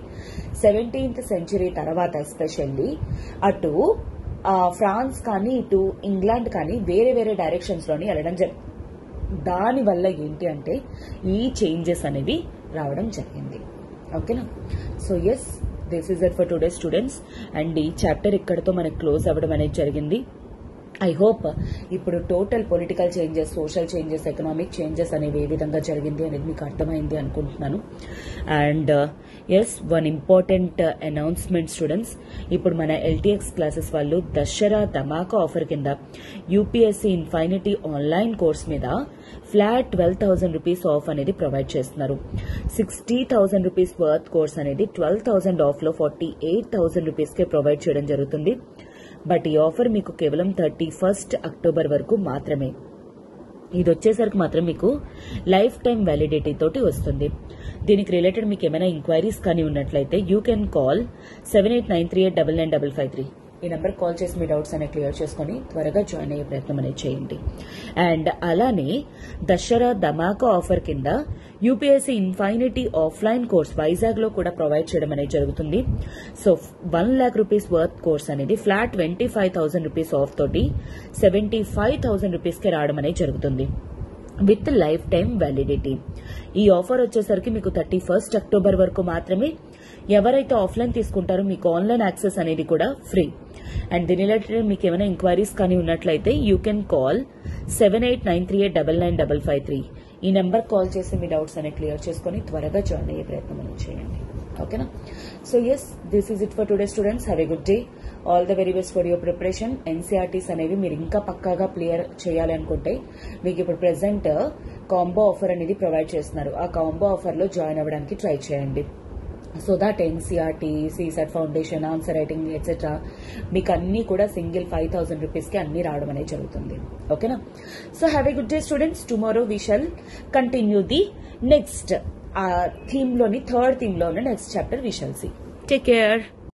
[SPEAKER 1] 17th century తర్వాత ఎస్పెషల్లీ అటు France కానీ ఇటు ఇంగ్లాండ్ కానీ వేరే వేరే డైరెక్షన్స్ లోని వెళ్ళడం జరిగింది. దాని వల్ల ఏంటి అంటే ఈ చేంజెస్ అనేవి రావడం జరిగింది. ఓకేనా? So yes, this is it for today students. And ఈ చాప్టర్ ఇక్కడతో మనకు క్లోజ్ అవ్వడం అనేది జరిగింది. ఐ హోప్ ఇప్పుడు total political changes, social changes, economic changes అనేవి ఏ విధంగా జరిగింది అనేది మీకు అర్థమైంది అనుకుంటున్నాను. And yes, one important announcement students, ఇప్పుడు మన LTX క్లాసెస్ వాళ్ళు దసరా ధమాకా ఆఫర్ కింద UPSC ఇన్ఫైనిటీ ఆన్లైన్ కోర్స్ మీద ఫ్లాట్ 12,000 రూపీస్ ఆఫ్ అనేది ప్రొవైడ్ చేస్తున్నారు. 60,000 రూపీస్ వర్త్ కోర్స్ అనేది 12,000 ఆఫ్ లో 48,000 రూపీస్ కే ప్రొవైడ్ చేయడం జరుగుతుంది. బట్ ఈ ఆఫర్ మీకు కేవలం 31st October వరకు మాత్రమే. ఇది వచ్చేసరికి మాత్రం మీకు లైఫ్ టైం వ్యాలిడిటీ తోటి వస్తుంది. దీనికి రిలేటెడ్ మీకు ఏమైనా ఇంక్వైరీస్ కానీ ఉన్నట్లయితే యూ కెన్ కాల్ 7893899553. ఈ నెంబర్ కాల్ చేసి మీ డౌట్స్ అనేవి క్లియర్ చేసుకుని త్వరగా జాయిన్ అయ్యే ప్రయత్నం అనేది చేయండి. అండ్ అలానే దసరా ధమాకా ఆఫర్ కింద UPSC infinity offline course Vizag లో కూడా ప్రొవైడ్ చేయడం అనేది జరుగుతుంది. So 1 lakh rupees worth course అనేది ఫ్లాట్ 25,000 రూపీస్ ఆఫ్ తోటి 75,000 రూపీస్ కి రావడం అనేది జరుగుతుంది విత్ లైఫ్ టైం వ్యాలిడిటీ. ఈ ఆఫర్ వచ్చేసరికి మీకు 31st October వరకు మాత్రమే. ఎవరైతే ఆఫ్లైన్ తీసుకుంటారో మీకు ఆన్లైన్ యాక్సెస్ అనేది కూడా ఫ్రీ. అండ్ దీని రిలేటెడ్ మీకు ఏమైనా ఇంక్వైరీస్ కానీ ఉన్నట్లయితే యూ కెన్ కాల్ 7893899553. ఈ నెంబర్ కాల్ చేసి మీ డౌట్స్ అనేవి క్లియర్ చేసుకుని త్వరగా జాయిన్ అయ్యే ప్రయత్నం అనేది చేయండి. ఓకేనా? So yes, this is it for today students. Have a good day. All the very best for your preparation. NCERTs అనేవి మీరు ఇంకా పక్కాగా క్లియర్ చేయాలి అనుకుంటే మీకు ఇప్పుడు ప్రెసెంట్ కాంబో ఆఫర్ అనేది ప్రొవైడ్ చేస్తున్నారు. ఆ కాంబో ఆఫర్ లో జాయిన్ అవ్వడానికి ట్రై చేయండి. So that NCERT, CSAT foundation, answer writing etcetera మీకు అన్ని కూడా సింగిల్ 5,000 రూపీస్ కి అన్ని రావడం అనేది జరుగుతుంది. ఓకేనా? So have a good day students. Tomorrow we shall continue the next third theme లో ఉన్న next chapter we shall see. Take care.